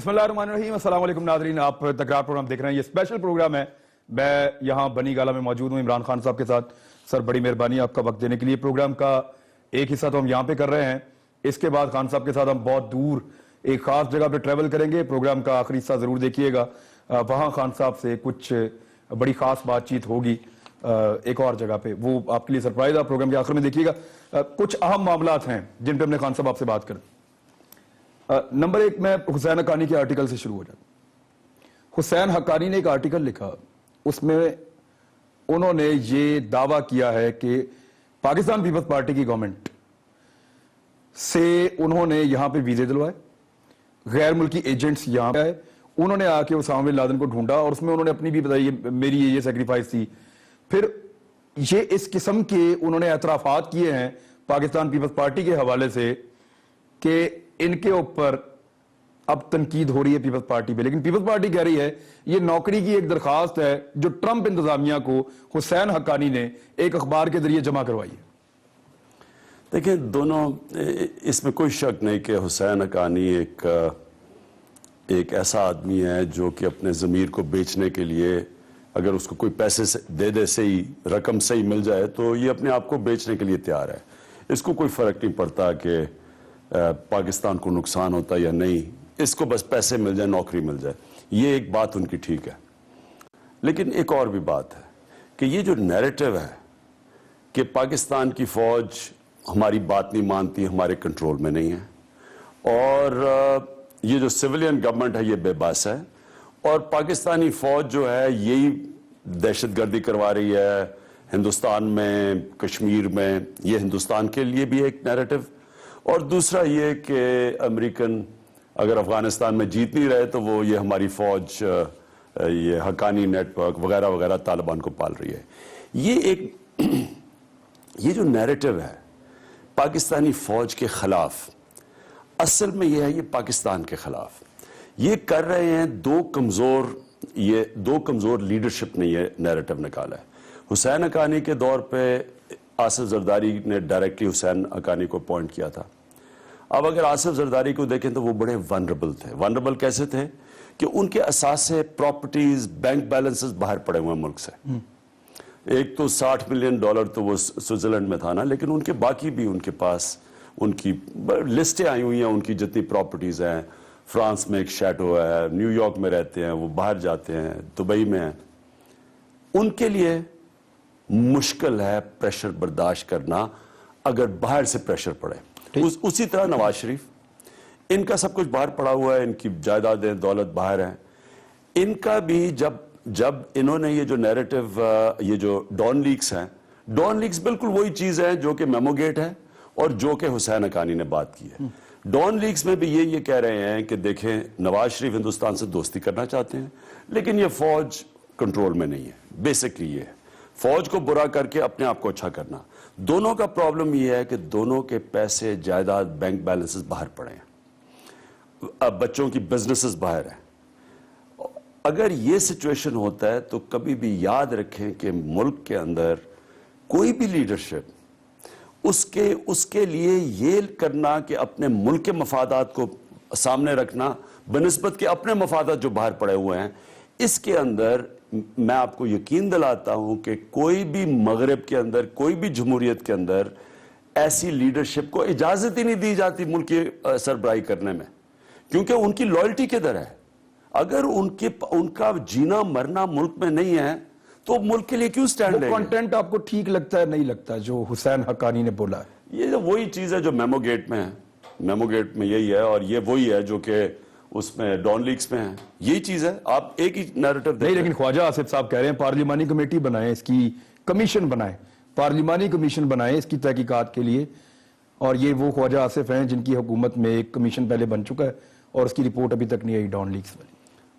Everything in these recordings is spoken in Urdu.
بسم اللہ الرحمن الرحیم. السلام علیکم ناظرین, آپ تکرار پروگرام دیکھ رہے ہیں. یہ اسپیشل پروگرام ہے. میں یہاں بنی گالا میں موجود ہوں عمران خان صاحب کے ساتھ. سر بڑی مہربانی آپ کا وقت دینے کے لیے. پروگرام کا ایک حصہ تو ہم یہاں پہ کر رہے ہیں, اس کے بعد خان صاحب کے ساتھ ہم بہت دور ایک خاص جگہ پہ ٹریول کریں گے. پروگرام کا آخری حصہ ضرور دیکھیے گا, وہاں خان صاحب سے کچھ بڑی خاص بات چیت ہوگی ایک اور جگہ پہ, وہ آپ کے لیے سرپرائز. آپ پروگرام کے آخر میں دیکھیے گا. کچھ اہم معاملات ہیں جن پہ ہم نے خان صاحب آپ سے بات کریں. نمبر ایک, میں حسین حقانی کے آرٹیکل سے شروع ہو جاتا ہوں. حسین حقانی نے ایک آرٹیکل لکھا, اس میں انہوں نے یہ دعویٰ کیا ہے کہ پاکستان پیپلز پارٹی کی گورنمنٹ سے انہوں نے یہاں پہ ویزے دلوائے, غیر ملکی ایجنٹس یہاں پہ آئے, انہوں نے آ کے اسامہ بن لادن کو ڈھونڈا اور اس میں انہوں نے اپنی بھی بتائی میری یہ سیکریفائس تھی. پھر یہ اس قسم کے انہوں نے اعترافات کیے ہیں پاکستان پیپلز پارٹی کے حوالے سے کہ ان کے اوپر اب تنقید ہو رہی ہے پیپلز پارٹی پہ. لیکن پیپلز پارٹی کہہ رہی ہے یہ نوکری کی ایک درخواست ہے جو ٹرمپ انتظامیہ کو حسین حقانی نے ایک اخبار کے ذریعے جمع کروائی ہے. دیکھیں دونوں, اس میں کوئی شک نہیں کہ حسین حقانی ایک ایسا آدمی ہے جو کہ اپنے ضمیر کو بیچنے کے لیے, اگر اس کو کوئی پیسے دے دے صحیح رقم صحیح مل جائے تو یہ اپنے آپ کو بیچنے کے لیے تیار ہے. اس کو کوئی فرق نہیں پڑتا کہ پاکستان کو نقصان ہوتا یا نہیں, اس کو بس پیسے مل جائے, نوکری مل جائے. یہ ایک بات ان کی ٹھیک ہے. لیکن ایک اور بھی بات ہے کہ یہ جو نیریٹو ہے کہ پاکستان کی فوج ہماری بات نہیں مانتی, ہمارے کنٹرول میں نہیں ہے, اور یہ جو سویلین گورنمنٹ ہے یہ بے بس ہے, اور پاکستانی فوج جو ہے یہی دہشت گردی کروا رہی ہے ہندوستان میں, کشمیر میں. یہ ہندوستان کے لیے بھی ایک نیریٹو. اور دوسرا یہ کہ امریکن اگر افغانستان میں جیت نہیں رہے تو وہ یہ ہماری فوج, یہ حقانی نیٹ ورک وغیرہ وغیرہ طالبان کو پال رہی ہے. یہ جو نیریٹو ہے پاکستانی فوج کے خلاف, اصل میں یہ ہے یہ پاکستان کے خلاف. یہ کر رہے ہیں دو کمزور لیڈرشپ نے یہ نیریٹو نکالا ہے. حسین حقانی کے دور پہ آصف زرداری نے ڈائریکٹلی حسین حقانی کو اپوائنٹ کیا تھا. اب اگر آصف زرداری کو دیکھیں تو وہ بڑے ونربل تھے. ونربل کیسے تھے کہ ان کے اثاثے, پراپرٹیز, بینک بیلنسز باہر پڑے ہوئے ملک سے. ایک تو $60 ملین تو وہ سوئٹزرلینڈ میں تھا نا, لیکن ان کے باقی بھی ان کے پاس ان کی لسٹیں آئی ہوئی ہیں ان کی جتنی پراپرٹیز ہیں. فرانس میں ایک شیٹو ہے, نیو یارک میں رہتے ہیں, وہ باہر جاتے ہیں, دبئی میں ہیں. ان کے لیے مشکل ہے پریشر برداشت کرنا اگر باہر سے پریشر پڑے. اسی طرح نواز شریف, ان کا سب کچھ باہر پڑا ہوا ہے, ان کی جائیدادیں دولت باہر ہیں. ان کا بھی جب انہوں نے یہ جو نیریٹو, یہ جو ڈان لیکس ہیں, ڈان لیکس بالکل وہی چیز ہے جو کہ میمو گیٹ ہے اور جو کہ حسین حقانی نے بات کی ہے. ڈان لیکس میں بھی یہ کہہ رہے ہیں کہ دیکھیں نواز شریف ہندوستان سے دوستی کرنا چاہتے ہیں لیکن یہ فوج کنٹرول میں نہیں ہے. بیسکلی یہ ہے فوج کو برا کر کے اپنے آپ کو اچھا کرنا. دونوں کا پرابلم یہ ہے کہ دونوں کے پیسے, جائیداد, بینک بیلنسز باہر پڑے ہیں, اب بچوں کی بزنسز باہر ہیں. اگر یہ سچویشن ہوتا ہے تو کبھی بھی یاد رکھیں کہ ملک کے اندر کوئی بھی لیڈرشپ اس کے لیے یہ کرنا کہ اپنے ملک کے مفادات کو سامنے رکھنا بنسبت کے اپنے مفادات جو باہر پڑے ہوئے ہیں, اس کے اندر میں آپ کو یقین دلاتا ہوں کہ کوئی بھی مغرب کے اندر, کوئی بھی جمہوریت کے اندر ایسی لیڈرشپ کو اجازت ہی نہیں دی جاتی ملک کی سربراہی کرنے میں, کیونکہ ان کی لائلٹی کدھر ہے. اگر ان کا جینا مرنا ملک میں نہیں ہے تو ملک کے لیے کیوں سٹینڈ لیں گے؟ کنٹینٹ آپ کو ٹھیک لگتا ہے نہیں لگتا جو حسین حقانی نے بولا ہے؟ یہ وہی چیز ہے جو میمو گیٹ میں ہے. میمو گیٹ میں یہی ہے, اور یہ وہی ہے جو کہ اس میں ڈان لیکس میں ہے. یہی چیز ہے. آپ ایک ہی نیریٹو نہیں, لیکن خواجہ آصف صاحب کہہ رہے ہیں پارلیمانی کمیٹی بنائیں, اس کی کمیشن بنائیں, پارلیمانی کمیشن بنائیں اس کی تحقیقات کے لیے. اور یہ وہ خواجہ آصف ہیں جن کی حکومت میں ایک کمیشن پہلے بن چکا ہے اور اس کی رپورٹ ابھی تک نہیں آئی ڈان لیکس والی.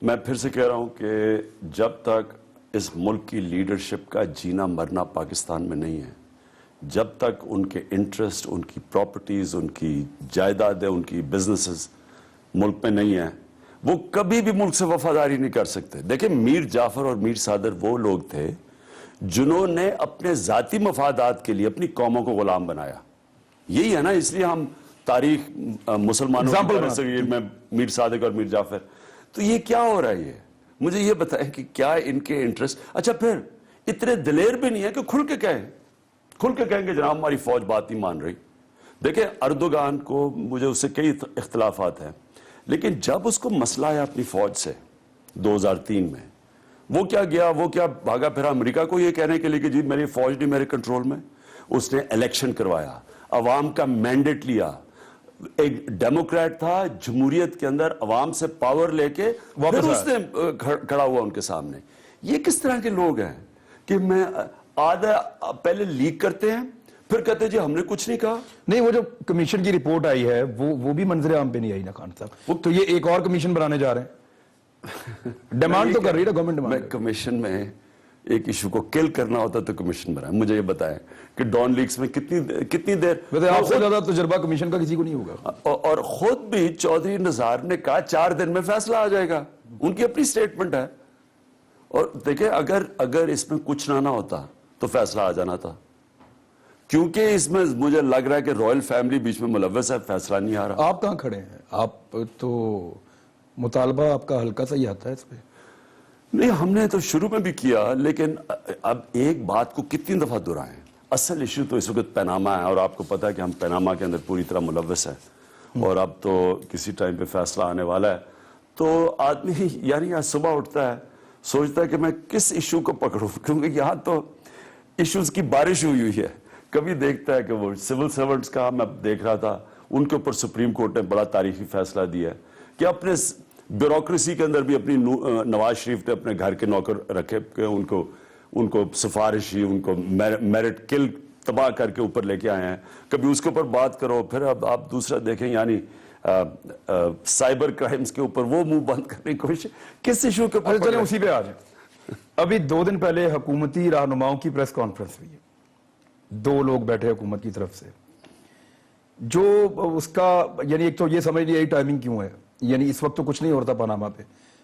میں پھر سے کہہ رہا ہوں کہ جب تک اس ملک کی لیڈرشپ کا جینا مرنا پاکستان میں نہیں ہے, جب تک ان کے انٹرسٹ, ان کی پراپرٹیز, ان کی جائیدادیں, ان کی بزنسز ملک میں نہیں ہیں, وہ کبھی بھی ملک سے وفاداری نہیں کر سکتے. دیکھیں میر جعفر اور میر صادر وہ لوگ تھے جنہوں نے اپنے ذاتی مفادات کے لیے اپنی قوموں کو غلام بنایا. یہی ہے نا, اس لیے ہم تاریخ مسلمانوں کی میں میر صادق اور میر جعفر تو یہ کیا ہو رہا ہے؟ یہ مجھے یہ بتائیں کہ کیا ان کے انٹرسٹ. اچھا پھر اتنے دلیر بھی نہیں ہے کہ کھل کے کہیں کہ جناب ہماری فوج بات نہیں مان رہی. دیکھیں اردوغان کو مجھے اس سے کئی اختلافات ہیں، لیکن جب اس کو مسئلہ آیا اپنی فوج سے 2003 میں، وہ کیا بھاگا پھرا امریکہ کو یہ کہنے کے لیے کہ جی میری فوج نہیں میرے کنٹرول میں. اس نے الیکشن کروایا، عوام کا مینڈیٹ لیا، ایک ڈیموکریٹ تھا، جمہوریت کے اندر عوام سے پاور لے کے پھر اس نے کھڑا ہوا ان کے سامنے. یہ کس طرح کے لوگ ہیں کہ میں آدھا پہلے لیک کرتے ہیں پھر کہتے ہیں جی ہم نے کچھ نہیں کہا. نہیں، وہ جو کمیشن کی رپورٹ آئی ہے وہ بھی منظر عام پہ نہیں آئی نا خان صاحب. تو یہ ایک اور کمیشن بنانے جا رہے ہیں. ڈیمانڈ تو کر رہی ہے نا گورنمنٹ. میں کمیشن میں ایک ایشو کو کل کرنا ہوتا تو کمیشن بنائے. مجھے یہ بتائیں کہ ڈان لیکس میں کتنی دیر ویسے آپ سے زیادہ تجربہ کمیشن کا کسی کو نہیں ہوگا. اور خود بھی چودھری نثار نے کہا 4 دن میں فیصلہ آ جائے گا. ان کی اپنی سٹیٹمنٹ ہے. اور دیکھیں اگر اس میں کچھ نہ ہوتا تو فیصلہ آ جانا تھا، کیونکہ اس میں مجھے لگ رہا ہے کہ رائل فیملی بیچ میں ملوث ہے، فیصلہ نہیں آ رہا. آپ کہاں کھڑے ہیں؟ آپ تو مطالبہ آپ کا ہلکا سا ہی آتا ہے اس پہ. نہیں، ہم نے تو شروع میں بھی کیا، لیکن اب ایک بات کو کتنی دفعہ دہرائیں. اصل ایشو تو اس وقت پیناما ہے، اور آپ کو پتا ہے کہ ہم پیناما کے اندر پوری طرح ملوث ہیں، اور اب تو کسی ٹائم پہ فیصلہ آنے والا ہے. تو آدمی یعنی آج صبح اٹھتا ہے سوچتا ہے کہ میں کس ایشو کو پکڑوں، کیونکہ یہاں تو ایشوز کی بارش ہوئی ہے. کبھی دیکھتا ہے کہ وہ سول سرونٹس کا، میں دیکھ رہا تھا ان کے اوپر سپریم کورٹ نے بڑا تاریخی فیصلہ دیا ہے کہ اپنے بیوروکریسی کے اندر بھی اپنی نواز شریف نے اپنے گھر کے نوکر رکھے کہ ان کو سفارشی، ان کو میرٹ کل تباہ کر کے اوپر لے کے آئے ہیں. کبھی اس کے اوپر بات کرو، پھر اب آپ دوسرا دیکھیں یعنی سائبر کرائمز کے اوپر وہ منہ بند کرنے کی کوشش. کس ایشو کے اوپر؟ چلیں اسی پہ آ جائیں. ابھی 2 دن پہلے حکومتی رہنماؤں کی پریس کانفرنس ہوئی ہے. 2 لوگ بیٹھے حکومت کی طرف سے، جو اس کا یعنی ایک تو یہ سمجھ نہیں آئی ٹائمنگ کیوں ہے، یعنی اس وقت تو کچھ نہیں ہو رہا تھا پاناما پہ،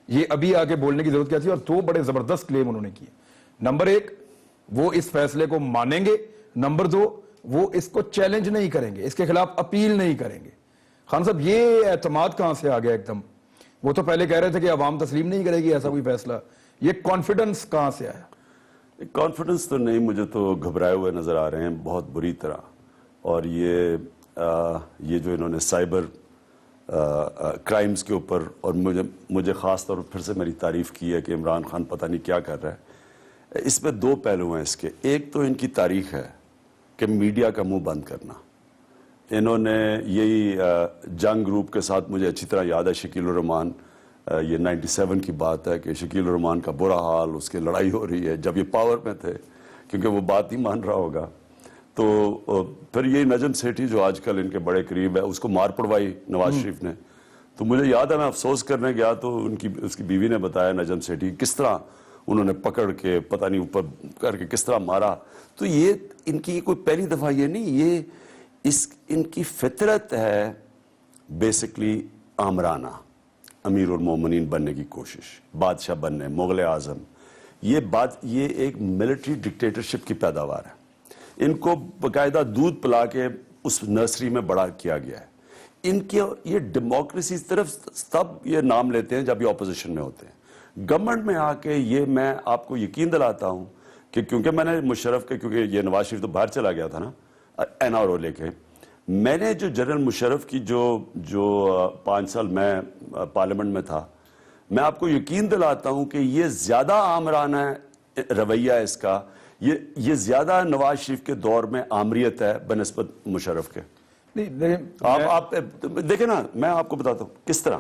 یہ ابھی آگے بولنے کی ضرورت کیا تھی. اور 2 بڑے زبردست کلیم انہوں نے کیے. نمبر 1 وہ اس فیصلے کو مانیں گے. نمبر 2 وہ اس کو چیلنج نہیں کریں گے، اس کے خلاف اپیل نہیں کریں گے. خان صاحب یہ اعتماد کہاں سے آ گیا ایک دم؟ وہ تو پہلے کہہ رہے تھے کہ عوام تسلیم نہیں کرے گی ایسا کوئی فیصلہ. یہ کانفیڈنس کہاں سے آیا؟ کانفیڈنس تو نہیں، مجھے تو گھبرائے ہوئے نظر آ رہے ہیں بہت بری طرح. اور یہ جو انہوں نے سائبر کرائمز کے اوپر، اور مجھے خاص طور پر پھر سے میری تعریف کی ہے کہ عمران خان پتہ نہیں کیا کر رہا ہے. اس میں 2 پہلو ہیں اس کے. ایک تو ان کی تاریخ ہے کہ میڈیا کا منہ بند کرنا. انہوں نے یہی جنگ گروپ کے ساتھ، مجھے اچھی طرح یاد ہے شکیل الرحمان، یہ 97 کی بات ہے کہ شکیل الرحمان کا برا حال، اس کی لڑائی ہو رہی ہے جب یہ پاور میں تھے، کیونکہ وہ بات نہیں مان رہا ہوگا. تو پھر یہ نجم سیٹھی جو آج کل ان کے بڑے قریب ہے، اس کو مار پڑوائی نواز شریف نے. تو مجھے یاد ہے میں افسوس کرنے گیا تو اس کی بیوی نے بتایا نجم سیٹھی کس طرح انہوں نے پکڑ کے پتہ نہیں اوپر کر کے کس طرح مارا. تو یہ ان کی کوئی پہلی دفعہ یہ نہیں، یہ ان کی فطرت ہے بیسکلی آمرانہ، امیر المومنین بننے کی کوشش، بادشاہ بننے، مغل اعظم. یہ ایک ملٹری ڈکٹیٹرشپ کی پیداوار ہے. ان کو باقاعدہ دودھ پلا کے اس نرسری میں بڑا کیا گیا ہے. ان کے یہ ڈیموکریسی طرف تب یہ نام لیتے ہیں جب یہ اپوزیشن میں ہوتے ہیں. گورنمنٹ میں آ کے یہ میں آپ کو یقین دلاتا ہوں کہ کیونکہ میں نے مشرف کے، کیونکہ یہ نواز شریف تو باہر چلا گیا تھا نا این آر او لے کے، میں نے جو جنرل مشرف کی جو 5 سال میں پارلیمنٹ میں تھا، میں آپ کو یقین دلاتا ہوں کہ یہ زیادہ آمرانہ رویہ ہے اس کا، یہ زیادہ نواز شریف کے دور میں آمریت ہے بنسبت مشرف کے. آپ دیکھیں نا، میں آپ کو بتاتا ہوں کس طرح.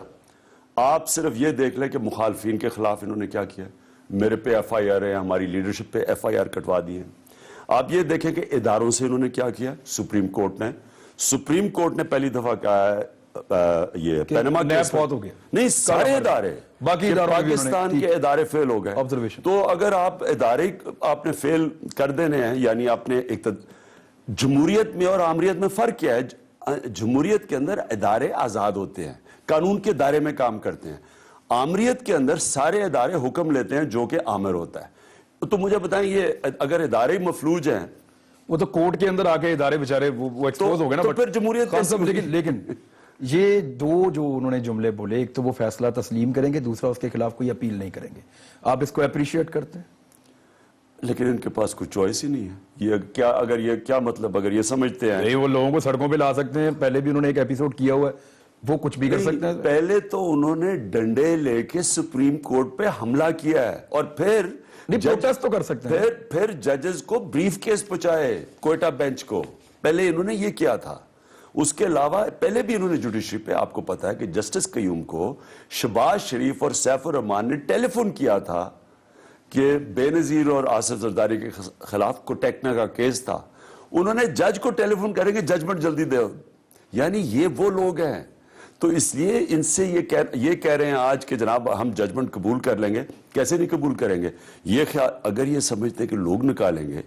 آپ صرف یہ دیکھ لیں کہ مخالفین کے خلاف انہوں نے کیا کیا. میرے پہ ایف آئی آر ہے، ہماری لیڈرشپ پہ ایف آئی آر کٹوا دی ہے. آپ یہ دیکھیں کہ اداروں سے انہوں نے کیا کیا. سپریم کورٹ نے پہلی دفعہ کہا ہے یہ پیناما کیس بہت ہو گیا، نہیں سارے ادارے، باقی پاکستان کے ادارے فیل ہو گئے. تو اگر آپ ادارے آپ نے فیل کر دینے ہیں، یعنی آپ نے ایک جمہوریت میں اور آمریت میں فرق کیا ہے. جمہوریت کے اندر ادارے آزاد ہوتے ہیں، قانون کے دائرے میں کام کرتے ہیں. آمریت کے اندر سارے ادارے حکم لیتے ہیں جو کہ آمر ہوتا ہے. تو مجھے بتائیں یہ اگر ادارے مفلوج ہیں، وہ تو کورٹ کے اندر آ کے ادارے بیچارے وہ ایکسپوز ہو گئے نا. تو پھر جمہوریت لیکن یہ دو جو انہوں نے جملے بولے، ایک تو وہ فیصلہ تسلیم کریں گے، دوسرا اس کے خلاف کوئی اپیل نہیں کریں گے، آپ اس کو اپریشیٹ کرتے ہیں؟ لیکن ان کے پاس کوئی چوائس ہی نہیں ہے. یہ کیا مطلب اگر یہ سمجھتے ہیں نہیں، وہ لوگوں کو سڑکوں پہ لا سکتے ہیں، پہلے بھی انہوں نے ایک ایپیسوڈ کیا ہوا ہے، وہ کچھ بھی کر سکتے ہیں. پہلے تو انہوں نے ڈنڈے لے کے سپریم کورٹ پہ حملہ کیا ہے اور پھر نہیں، پروٹیسٹ تو کر سکتے ہیں. پھر ججز کو بریف کیس پہنچائے کوئٹہ بینچ کو. پہلے انہوں نے یہ کیا تھا. اس کے علاوہ پہلے بھی انہوں نے جوڈیشری پہ، آپ کو پتا ہے کہ جسٹس قیوم کو شہباز شریف اور سیف الرحمان نے ٹیلی فون کیا تھا کہ بے نظیر اور آصف زرداری کے خلاف کوٹیکنا کا کیس تھا. انہوں نے جج کو ٹیلی فون کریں گے ججمنٹ جلدی دے. یعنی یہ وہ لوگ ہیں. تو اس لیے ان سے یہ کہہ رہے ہیں آج کہ جناب ہم ججمنٹ قبول کر لیں گے. کیسے نہیں قبول کریں گے؟ یہ خیال اگر یہ سمجھتے کہ لوگ نکالیں گے،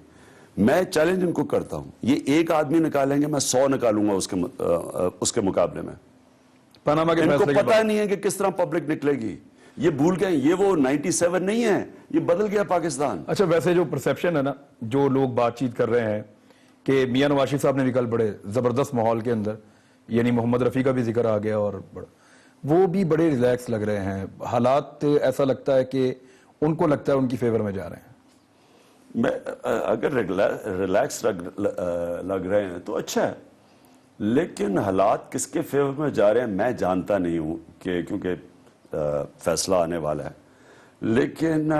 میں چیلنج ان کو کرتا ہوں، یہ ایک آدمی نکالیں گے، میں 100 نکالوں گا اس کے مقابلے میں. پاناما کے ان کو فیصلے کے پتہ نہیں ہے کہ کس طرح پبلک نکلے گی. یہ بھول گئے، یہ وہ 97 نہیں ہے، یہ بدل گیا پاکستان. اچھا، ویسے جو پرسیپشن ہے نا، جو لوگ بات چیت کر رہے ہیں کہ میاں نواز شریف صاحب نے بھی کل بڑے زبردست ماحول کے اندر، یعنی محمد رفیع کا بھی ذکر آ گیا، اور وہ بھی بڑے ریلیکس لگ رہے ہیں. حالات ایسا لگتا ہے کہ ان کو لگتا ہے ان کی فیور میں جا رہے ہیں. میں اگر ریلیکس لگ رہے ہیں تو اچھا ہے، لیکن حالات کس کے فیور میں جا رہے ہیں میں جانتا نہیں ہوں کہ کیونکہ فیصلہ آنے والا ہے. لیکن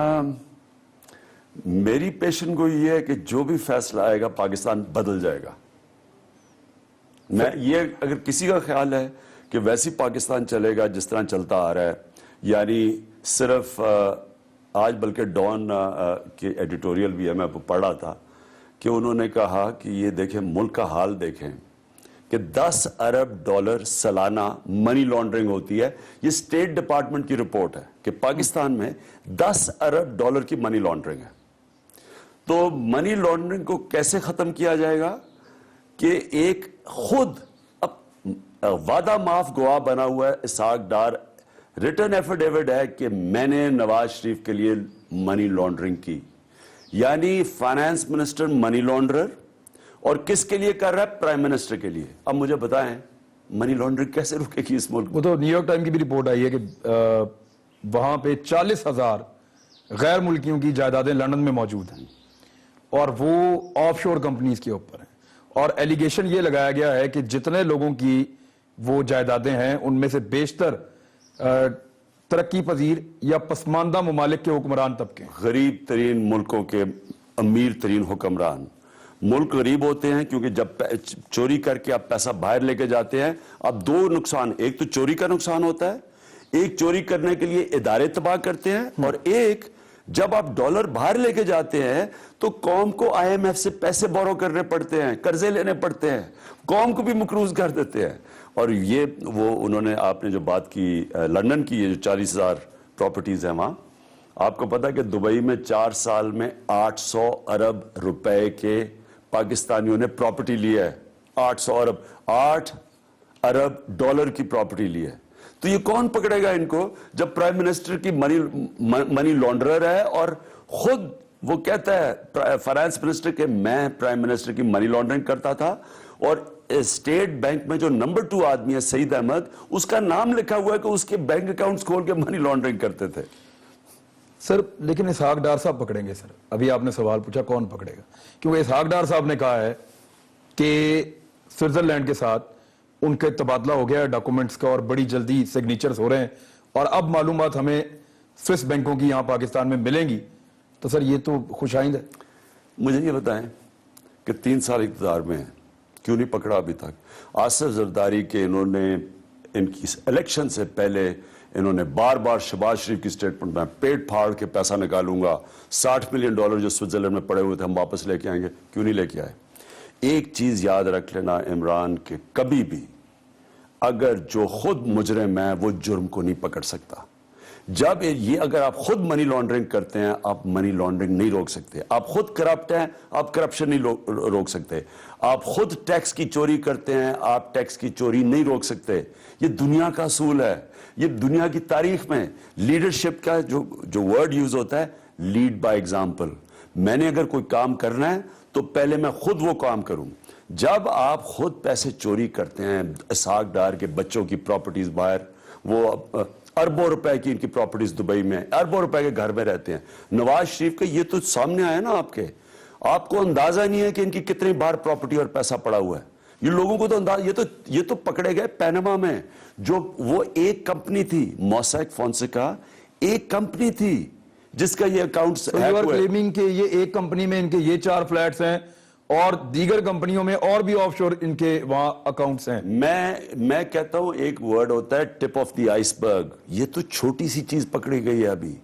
میری پیشن گوئی یہ ہے کہ جو بھی فیصلہ آئے گا پاکستان بدل جائے گا. میں یہ اگر کسی کا خیال ہے کہ ویسی پاکستان چلے گا جس طرح چلتا آ رہا ہے، یعنی صرف آج بلکہ ڈان کے ایڈیٹوریل بھی ہے، میں پڑھ رہا تھا کہ انہوں نے کہا کہ یہ دیکھیں ملک کا حال دیکھیں کہ 10 ارب ڈالر سالانہ منی لانڈرنگ ہوتی ہے. یہ اسٹیٹ ڈپارٹمنٹ کی رپورٹ ہے کہ پاکستان میں 10 ارب ڈالر کی منی لانڈرنگ ہے. تو منی لانڈرنگ کو کیسے ختم کیا جائے گا کہ ایک خود وعدہ معاف گواہ بنا ہوا ہے اسحاق ڈار، ریٹرن ایفیڈیوٹ ہے کہ میں نے نواز شریف کے لیے منی لانڈرنگ کی. یعنی فائنانس منسٹر منی لانڈرر، اور کس کے لیے کر رہا ہے؟ پرائم منسٹر کے لیے. اب مجھے بتائیں منی لانڈرنگ کیسے رکے گی اس ملک میں؟ وہ تو نیو یارک ٹائم کی بھی رپورٹ آئی ہے کہ وہاں پہ 40,000 غیر ملکیوں کی جائیدادیں لندن میں موجود ہیں، اور وہ آف شور کمپنیز کے اوپر ہیں. اور ایلیگیشن یہ لگایا گیا ہے کہ جتنے لوگوں کی وہ جائیدادیں ہیں ان میں سے بیشتر ترقی پذیر یا پسماندہ ممالک کے حکمران طبقے. غریب ترین ملکوں کے امیر ترین حکمران. ملک غریب ہوتے ہیں کیونکہ جب چوری کر کے آپ پیسہ باہر لے کے جاتے ہیں. اب دو نقصان، ایک تو چوری کا نقصان ہوتا ہے، ایک چوری کرنے کے لیے ادارے تباہ کرتے ہیں، اور ایک جب آپ ڈالر باہر لے کے جاتے ہیں تو قوم کو IMF سے پیسے بورو کرنے پڑتے ہیں، قرضے لینے پڑتے ہیں، قوم کو بھی مقروض کر دیتے ہیں. اور یہ وہ انہوں نے، آپ نے جو بات کی لندن کی، یہ جو 40,000 پراپرٹیز ہیں وہاں، آپ کو پتا کہ دبئی میں 4 سال میں 800 ارب روپے کے پاکستانیوں نے پراپرٹی لی ہے. 800 ارب، 8 ارب ڈالر کی پراپرٹی لی ہے. تو یہ کون پکڑے گا ان کو جب پرائم منسٹر کی منی لانڈرر ہے اور خود وہ کہتا ہے فائنانس منسٹر کہ میں پرائم منسٹر کی منی لانڈرنگ کرتا تھا، اور اسٹیٹ بینک میں جو نمبر 2 آدمی ہے سعید احمد، اس کا نام لکھا ہوا ہے کہ اس کے بینک اکاؤنٹس کھول کے منی لانڈرنگ کرتے تھے. سر لیکن اسحاق ڈار صاحب پکڑیں گے. سر ابھی آپ نے سوال پوچھا کون پکڑے گا، کیونکہ اسحاق ڈار صاحب نے کہا ہے کہ سوئٹزرلینڈ کے ساتھ ان کے تبادلہ ہو گیا ہے ڈاکومنٹس کا، اور بڑی جلدی سگنیچرز ہو رہے ہیں، اور اب معلومات ہمیں سوئس بینکوں کی یہاں پاکستان میں ملیں گی. تو سر یہ تو خوش آئند ہے. مجھے یہ بتائیں کہ 3 سال اقتدار میں ہیں، کیوں نہیں پکڑا ابھی تک؟ آصف زرداری کے انہوں نے ان کی الیکشن سے پہلے انہوں نے بار بار شہباز شریف کی سٹیٹمنٹ میں پیٹ پھاڑ کے پیسہ نکالوں گا، 60 ملین ڈالر جو سوئٹزرلینڈ میں پڑے ہوئے تھے ہم واپس لے کے آئیں گے. کیوں نہیں لے کے آئے؟ ایک چیز یاد رکھ لینا عمران، کہ کبھی بھی اگر جو خود مجرم ہے وہ جرم کو نہیں پکڑ سکتا. جب یہ اگر آپ خود منی لانڈرنگ کرتے ہیں آپ منی لانڈرنگ نہیں روک سکتے. آپ خود کرپٹ ہیں آپ کرپشن نہیں روک سکتے. آپ خود ٹیکس کی چوری کرتے ہیں آپ ٹیکس کی چوری نہیں روک سکتے. یہ دنیا کا اصول ہے. یہ دنیا کی تاریخ میں لیڈرشپ کا جو ورڈ یوز ہوتا ہے، لیڈ بائی ایگزامپل. میں نے اگر کوئی کام کرنا ہے تو پہلے میں خود وہ کام کروں. جب آپ خود پیسے چوری کرتے ہیں اسحاق ڈار کے بچوں کی پراپرٹیز باہر, وہ اربوں روپے کی ان کی پراپرٹیز دبئی میں, اربوں روپے کے گھر میں رہتے ہیں. نواز شریف کا یہ تو سامنے آیا نا آپ کو اندازہ نہیں ہے کہ ان کی کتنی بار پراپرٹی اور پیسہ پڑا ہوا ہے. یہ لوگوں کو تو اندازہ, یہ تو پکڑے گئے پینما میں, جو وہ ایک کمپنی تھی موسیک فونسیکا, ایک کمپنی تھی جس کا یہ اکاؤنٹس یو آر کلیمنگ کہ یہ ایک کمپنی میں ان کے یہ 4 فلیٹس ہیں اور دیگر کمپنیوں میں اور بھی آف شور ان کے وہاں اکاؤنٹس ہیں. میں کہتا ہوں ایک ورڈ ہوتا ہے ٹپ آف دی آئس برگ. یہ تو چھوٹی سی چیز پکڑی گئی ہے ابھی.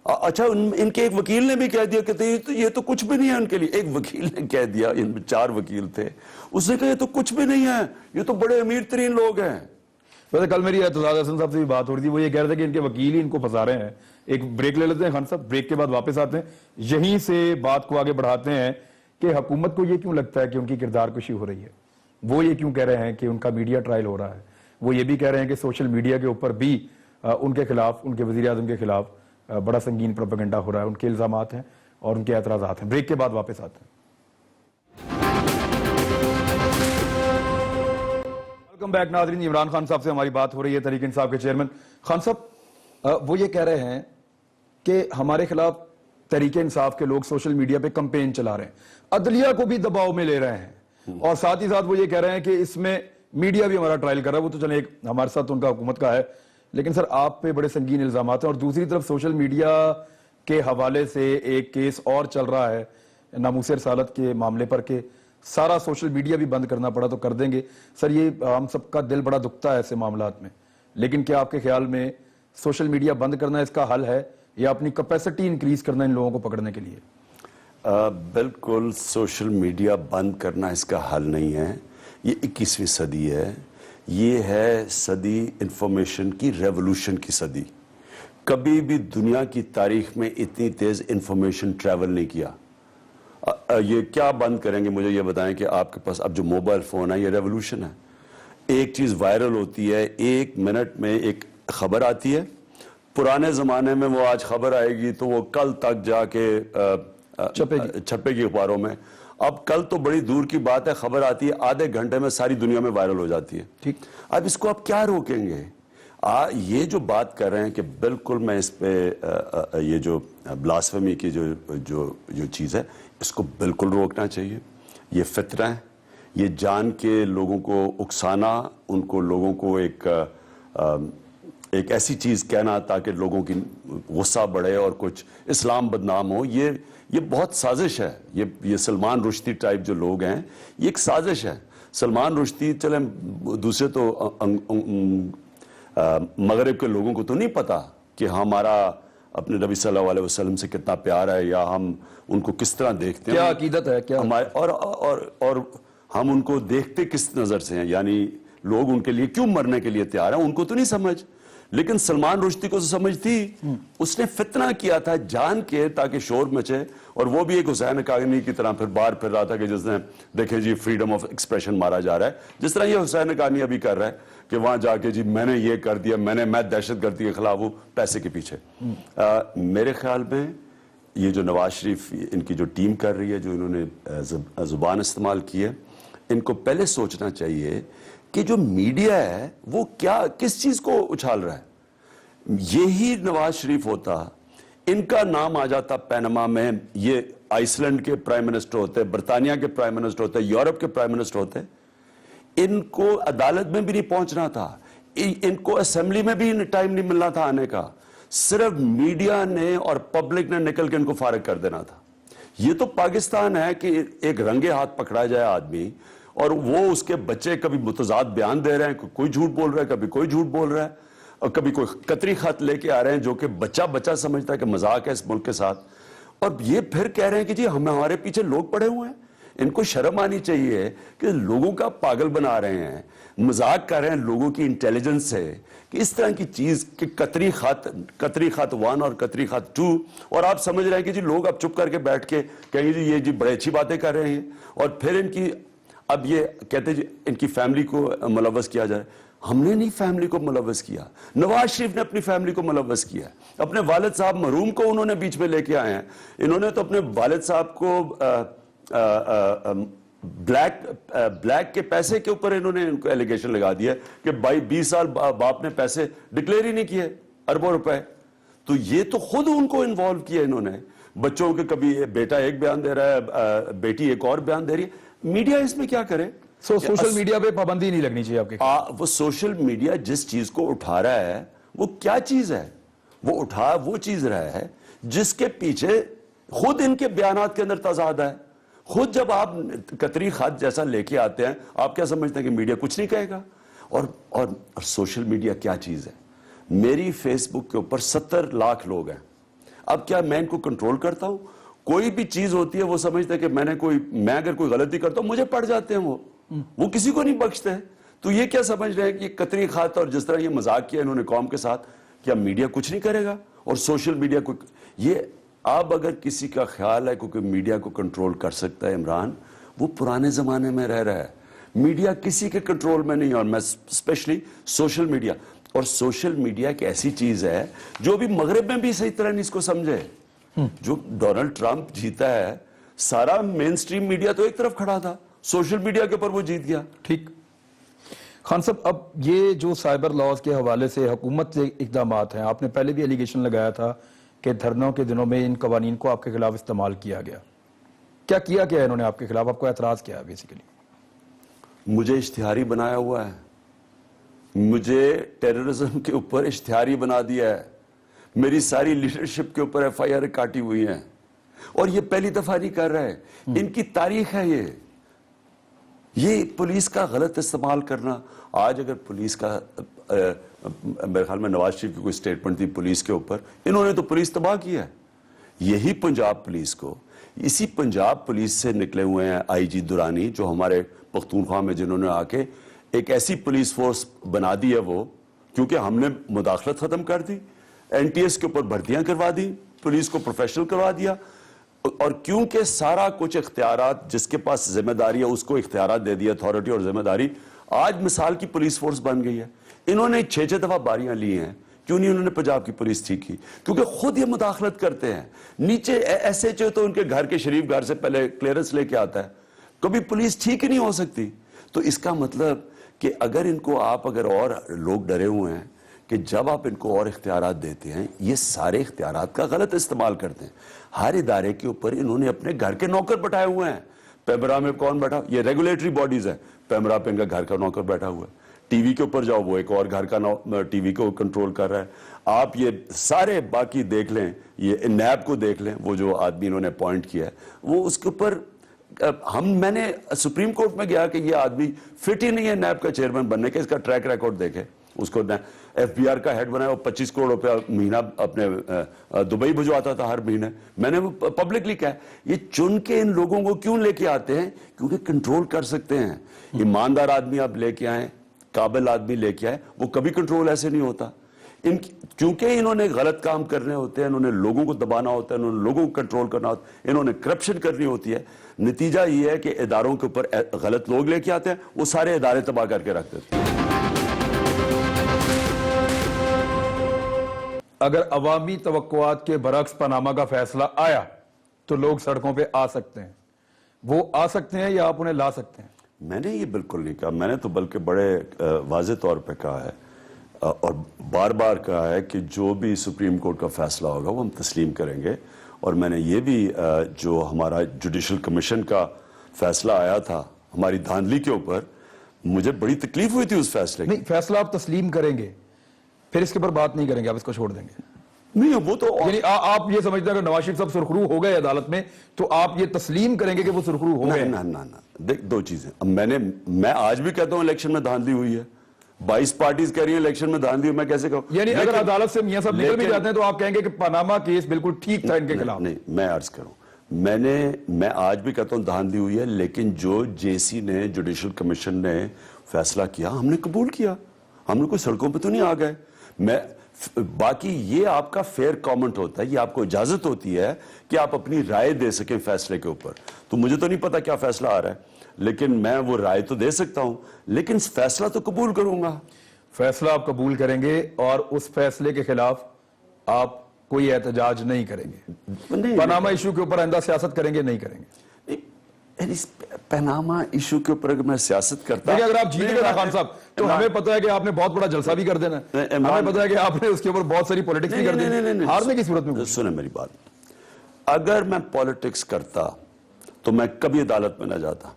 اچھا ان کے ایک وکیل نے بھی کہہ دیا کہ یہ تو کچھ بھی نہیں ہے ان کے لیے. ایک وکیل نے کہہ دیا, ان میں 4 وکیل تھے, اس نے کہا یہ تو کچھ بھی نہیں ہے, یہ تو بڑے امیر ترین لوگ ہیں. ویسے کل میری اعتزاز حسن صاحب سے بھی بات ہو رہی تھی, وہ یہ کہہ رہے تھے کہ ان کے وکیل ہی ان کو پھنسا رہے ہیں. ایک بریک لے لیتے ہیں خان صاحب, بریک کے بعد واپس آتے ہیں, یہیں سے بات کو آگے بڑھاتے ہیں کہ حکومت کو یہ کیوں لگتا ہے کہ ان کی کردار کشی ہو رہی ہے. وہ یہ کیوں کہہ رہے ہیں کہ ان کا میڈیا ٹرائل ہو رہا ہے. وہ یہ بھی کہہ رہے ہیں کہ سوشل میڈیا کے اوپر بھی ان کے خلاف, ان کے وزیر اعظم کے خلاف بڑا سنگین پروپیگنڈا ہو رہا ہے. ان کے الزامات ہیں اور ان کے اعتراضات ہیں. بریک کے بعد واپس آتے ہیں. ویلکم بیک ناظرین. عمران خان صاحب سے ہماری بات ہو رہی ہے, تحریک انصاف کے چیئرمین. خان صاحب وہ یہ کہہ رہے ہیں کہ ہمارے خلاف تحریک انصاف کے لوگ سوشل میڈیا پہ کمپین چلا رہے ہیں, عدلیہ کو بھی دباؤ میں لے رہے ہیں, اور ساتھ ہی ساتھ وہ یہ کہہ رہے ہیں کہ اس میں میڈیا بھی ہمارا ٹرائل کر رہا ہے. وہ تو چلیں ایک ہمارے ساتھ ان کا حکومت کا ہے, لیکن سر آپ پہ بڑے سنگین الزامات ہیں. اور دوسری طرف سوشل میڈیا کے حوالے سے ایک کیس اور چل رہا ہے ناموس رسالت کے معاملے پر, کہ سارا سوشل میڈیا بھی بند کرنا پڑا تو کر دیں گے. سر یہ ہم سب کا دل بڑا دکھتا ہے ایسے معاملات میں, لیکن کیا آپ کے خیال میں سوشل میڈیا بند کرنا اس کا حل ہے یا اپنی کیپیسٹی انکریز کرنا ان لوگوں کو پکڑنے کے لیے؟ بالکل سوشل میڈیا بند کرنا اس کا حل نہیں ہے. یہ 21ویں صدی ہے, یہ ہے صدی انفارمیشن کی, ریولوشن کی صدی. کبھی بھی دنیا کی تاریخ میں اتنی تیز انفارمیشن ٹریول نہیں کیا. یہ کیا بند کریں گے مجھے یہ بتائیں کہ آپ کے پاس اب جو موبائل فون ہے یہ ریولوشن ہے. ایک چیز وائرل ہوتی ہے, 1 منٹ میں ایک خبر آتی ہے. پرانے زمانے میں وہ آج خبر آئے گی تو وہ کل تک جا کے چھپے گی اخباروں میں. اب کل تو بڑی دور کی بات ہے, خبر آتی ہے آدھے گھنٹے میں ساری دنیا میں وائرل ہو جاتی ہے. ٹھیک, اب اس کو آپ کیا روکیں گے؟ یہ جو بات کر رہے ہیں کہ بالکل میں اس پہ یہ جو بلاسفیمی کی جو چیز ہے اس کو بالکل روکنا چاہیے. یہ فطرہ ہے, یہ جان کے لوگوں کو اکسانا, ان کو لوگوں کو ایک ایسی چیز کہنا تاکہ لوگوں کی غصہ بڑھے اور کچھ اسلام بدنام ہو, یہ بہت سازش ہے. یہ سلمان رشدی ٹائپ جو لوگ ہیں یہ ایک سازش ہے. سلمان رشدی, چلیں دوسرے تو مغرب کے لوگوں کو تو نہیں پتا کہ ہمارا اپنے نبی صلی اللہ علیہ وسلم سے کتنا پیار ہے یا ہم ان کو کس طرح دیکھتے ہیں, کیا عقیدت ہے, کیا اور ہم ان کو دیکھتے کس نظر سے ہیں, یعنی لوگ ان کے لیے کیوں مرنے کے لیے تیار ہیں, ان کو تو نہیں سمجھ. لیکن سلمان رشدی کو تو سمجھ تھی. اس نے فتنہ کیا تھا جان کے تاکہ شور مچے, اور وہ بھی ایک حسین حقانی کی طرح پھر باہر پھر رہا تھا کہ جس نے دیکھیں جی فریڈم آف ایکسپریشن مارا جا رہا ہے, جس طرح یہ حسین حقانی ابھی کر رہا ہے کہ وہاں جا کے جی میں نے یہ کر دیا, میں دہشت گردی کے خلاف ہوں پیسے کے پیچھے. میرے خیال میں یہ جو نواز شریف ان کی جو ٹیم کر رہی ہے, جو انہوں نے زبان استعمال کی ہے, ان کو پہلے سوچنا چاہیے کہ جو میڈیا ہے وہ کس چیز کو اچھال رہا ہے. یہی نواز شریف ہوتا, ان کا نام آ جاتا پینما میں, یہ آئس لینڈ کے پرائم منسٹر ہوتے, برطانیہ کے پرائم منسٹر ہوتے, یورپ کے پرائم منسٹر ہوتے, ان کو عدالت میں بھی نہیں پہنچنا تھا, ان کو اسمبلی میں بھی ٹائم نہیں ملنا تھا آنے کا. صرف میڈیا نے اور پبلک نے نکل کے ان کو فارغ کر دینا تھا. یہ تو پاکستان ہے کہ ایک رنگے ہاتھ پکڑا جائے آدمی اور وہ اس کے بچے کبھی متضاد بیان دے رہے ہیں, کوئی جھوٹ بول رہا ہے, کبھی کوئی جھوٹ بول رہا ہے, اور کبھی کوئی قطری خط لے کے آ رہے ہیں جو کہ بچہ سمجھتا ہے کہ مذاق ہے اس ملک کے ساتھ, اور یہ پھر کہہ رہے ہیں کہ جی ہمارے پیچھے لوگ پڑے ہوئے ہیں. ان کو شرم آنی چاہیے کہ لوگوں کا پاگل بنا رہے ہیں, مذاق کر رہے ہیں لوگوں کی انٹیلیجنس سے کہ اس طرح کی چیز کہ قطری خط 1 اور قطری خط 2, اور آپ سمجھ رہے ہیں کہ جی لوگ اب چپ کر کے بیٹھ کے کہیں گے جی یہ جی بڑے اچھی باتیں کر رہے ہیں, اور پھر ان کی اب یہ کہتے جی ان کی فیملی کو ملوث کیا جائے. ہم نے نہیں فیملی کو ملوث کیا, نواز شریف نے اپنی فیملی کو ملوث کیا. اپنے والد صاحب مرحوم کو انہوں نے بیچ میں لے کے آئے ہیں. انہوں نے تو اپنے والد صاحب کو بلیک کے پیسے کے اوپر انہوں نے ان کو ایلیگیشن لگا دیا کہ 20 سال باپ نے پیسے ڈکلیئر ہی نہیں کیے، اربوں روپے. تو یہ تو خود ان کو انوالو کیا انہوں نے. بچوں کے کبھی بیٹا ایک بیان دے رہا ہے، بیٹی ایک اور بیان دے رہی ہے. میڈیا اس میں کیا کرے؟ سوشل میڈیا پہ پابندی نہیں لگنی چاہیے آپ کے؟ وہ سوشل میڈیا جس چیز کو اٹھا رہا ہے وہ کیا چیز ہے؟ وہ چیز رہا ہے جس کے پیچھے خود ان کے بیانات کے اندر تضاد ہے. خود جب آپ قطری خط جیسا لے کے آتے ہیں، آپ کیا سمجھتے ہیں کہ میڈیا کچھ نہیں کہے گا؟ اور سوشل میڈیا کیا چیز ہے؟ میری فیس بک کے اوپر 70 لاکھ لوگ ہیں. اب کیا میں ان کو کنٹرول کرتا ہوں؟ کوئی بھی چیز ہوتی ہے وہ سمجھتے ہیں کہ میں اگر کوئی غلطی کرتا ہوں مجھے پڑ جاتے ہیں، وہ کسی کو نہیں بخشتے. تو یہ کیا سمجھ رہے ہیں کہ قطری خط اور جس طرح یہ مذاق کیا انہوں نے قوم کے ساتھ، کیا میڈیا کچھ نہیں کرے گا؟ اور سوشل میڈیا کو یہ اب اگر کسی کا خیال ہے کہ میڈیا کو کنٹرول کر سکتا ہے عمران، وہ پرانے زمانے میں رہ رہا ہے. میڈیا کسی کے کنٹرول میں نہیں. اور میں اسپیشلی سوشل میڈیا، اور سوشل میڈیا ایک ایسی چیز ہے جو بھی مغرب میں بھی صحیح طرح نہیں اس کو سمجھے. جو ڈونلڈ ٹرمپ جیتا ہے، سارا مین سٹریم میڈیا تو ایک طرف کھڑا تھا، سوشل میڈیا کے اوپر وہ جیت گیا. ٹھیک. خان صاحب، اب یہ جو سائبر لاز کے حوالے سے حکومت کے اقدامات ہیں، آپ نے پہلے بھی ایلیگیشن لگایا تھا کہ دھرنوں کے دنوں میں ان قوانین کو آپ کے خلاف استعمال کیا گیا. کیا انہوں نے آپ کے خلاف؟ آپ کو اعتراض کیا ہے بیسیکلی؟ مجھے اشتہاری بنایا ہوا ہے، مجھے ٹیررزم کے اوپر اشتہاری بنا دیا ہے، میری ساری لیڈرشپ کے اوپر FIR کاٹی ہوئی ہیں. اور یہ پہلی دفعہ نہیں کر رہے، ان کی تاریخ ہے. یہ پولیس کا غلط استعمال کرنا. آج اگر پولیس کا میرے خیال میں نواز شریف کی کوئی سٹیٹمنٹ تھی پولیس کے اوپر، انہوں نے تو پولیس تباہ کیا ہے. یہی پنجاب پولیس کو، اسی پنجاب پولیس سے نکلے ہوئے ہیں IG درانی، جو ہمارے پختونخوا میں جنہوں نے آ کے ایک ایسی پولیس فورس بنا دی ہے. وہ کیونکہ ہم نے مداخلت ختم کر دی، NTS کے اوپر بھرتیاں کروا دی، پولیس کو پروفیشنل کروا دیا. اور کیونکہ سارا کچھ اختیارات جس کے پاس ذمہ داری ہے اس کو اختیارات دے دی، اتھارٹی اور ذمہ داری، آج مثال کی پولیس فورس بن گئی ہے. انہوں نے 6 دفعہ باریاں لی ہیں. کیوں نہیں انہوں نے پنجاب کی پولیس ٹھیک کی؟ کیونکہ خود یہ مداخلت کرتے ہیں. نیچے SHO تو ان کے گھر کے شریف گھر سے پہلے کلیئرنس لے کے آتا ہے. کبھی پولیس ٹھیک ہی نہیں ہو سکتی. تو اس کا مطلب کہ اگر ان کو اگر اور لوگ ڈرے ہوئے ہیں کہ جب آپ ان کو اور اختیارات دیتے ہیں، یہ سارے اختیارات کا غلط استعمال کرتے ہیں. ہر ادارے کے اوپر انہوں نے اپنے گھر کے نوکر بٹھائے ہوئے ہیں. پیمرا میں کون بیٹھا؟ یہ ریگولیٹری باڈیز ہیں. پیمرا پہ ان کا گھر کا نوکر بیٹھا ہوا ہے. ٹی وی کے اوپر جاؤ، وہ ایک اور گھر کا ٹی وی کو کنٹرول کر رہا ہے. آپ یہ سارے باقی دیکھ لیں، یہ نیب کو دیکھ لیں، وہ جو آدمی انہوں نے اپوائنٹ کیا ہے، وہ اس کے اوپر میں نے سپریم کورٹ میں گیا کہ یہ آدمی فٹ ہی نہیں ہے نیب کا چیئرمین بننے کے. اس کا ٹریک ریکارڈ دیکھے. اس کو FBR کا ہیڈ بنایا، وہ 25 کروڑ روپیہ مہینہ اپنے دبئی بھجواتا تھا ہر مہینے. میں نے وہ پبلکلی کہا. یہ چن کے ان لوگوں کو کیوں لے کے آتے ہیں؟ کیونکہ کنٹرول کر سکتے ہیں. ایماندار آدمی آپ لے کے آئیں، قابل آدمی لے کے آئے، وہ کبھی کنٹرول ایسے نہیں ہوتا. کیونکہ انہوں نے غلط کام کرنے ہوتے ہیں، انہوں نے لوگوں کو دبانا ہوتا ہے، انہوں نے لوگوں کو کنٹرول کرنا ہوتا ہے، انہوں نے کرپشن کرنی ہوتی ہے. نتیجہ یہ ہے کہ اداروں کے اوپر غلط لوگ لے کے آتے ہیں، وہ سارے ادارے تباہ کر کے رکھ دیتے ہیں. اگر عوامی توقعات کے برعکس پاناما کا فیصلہ آیا تو لوگ سڑکوں پہ آ سکتے ہیں. وہ آ سکتے ہیں یا آپ انہیں لا سکتے ہیں؟ میں نے یہ بالکل نہیں کہا. میں نے تو بلکہ بڑے واضح طور پہ کہا ہے اور بار بار کہا ہے کہ جو بھی سپریم کورٹ کا فیصلہ ہوگا وہ ہم تسلیم کریں گے. اور میں نے یہ بھی جو ہمارا جوڈیشل کمیشن کا فیصلہ آیا تھا ہماری دھاندلی کے اوپر، مجھے بڑی تکلیف ہوئی تھی اس فیصلے کی. نہیں، فیصلہ آپ تسلیم کریں گے، پھر اس کے اوپر بات نہیں کریں گے، آپ اس کو چھوڑ دیں گے؟ نہیں، وہ تو یعنی آپ یہ سمجھتے ہیں کہ نواز شریف صاحب سرخرو ہو گئے عدالت میں تو آپ یہ تسلیم کریں گے کہ وہ سرخرو ہو گئے؟ نہ دیکھ، دو چیزیں. اب میں آج بھی کہتا ہوں الیکشن میں دھاندلی ہوئی ہے. 22 پارٹیز کہہ رہی ہیں الیکشن میں دھاندلی ہوئی. میں کیسے کہوں؟ یعنی اگر عدالت سے میاں صاحب نکل بھی جاتے ہیں تو آپ کہیں گے کہ پاناما کیس بالکل ٹھیک تھا ان کے خلاف؟ نہیں، میں عرض کروں، میں آج بھی کہتا ہوں دھاندلی ہوئی ہے، لیکن جو JC نے، جوڈیشل کمیشن نے فیصلہ کیا ہم نے قبول کیا. ہم نے کوئی سڑکوں پہ تو نہیں آ گئے. باقی یہ آپ کا فیئر کامنٹ ہوتا ہے، یہ آپ کو اجازت ہوتی ہے کہ آپ اپنی رائے دے سکیں فیصلے کے اوپر. تو مجھے تو نہیں پتا کیا فیصلہ آ رہا ہے، لیکن میں وہ رائے تو دے سکتا ہوں، لیکن فیصلہ تو قبول کروں گا. فیصلہ آپ قبول کریں گے اور اس فیصلے کے خلاف آپ کوئی احتجاج نہیں کریں گے؟ پاناما ایشو کے اوپر آئندہ سیاست کریں گے نہیں کریں گے؟ پیناما ایشو کے اوپر اگر میں سیاست کرتا دیکھیں اگر آپ جیتے گے نا خان صاحب تو ہمیں پتا ہے کہ آپ نے بہت بڑا جلسہ بھی کر دینا ہے, ہمیں پتا ہے کہ آپ نے اس کے اوپر بہت ساری پولیٹکس بھی کر دی, ہارنے کی صورت میں سنیں میری بات, اگر میں پولیٹکس کرتا تو میں کبھی عدالت میں نہ جاتا.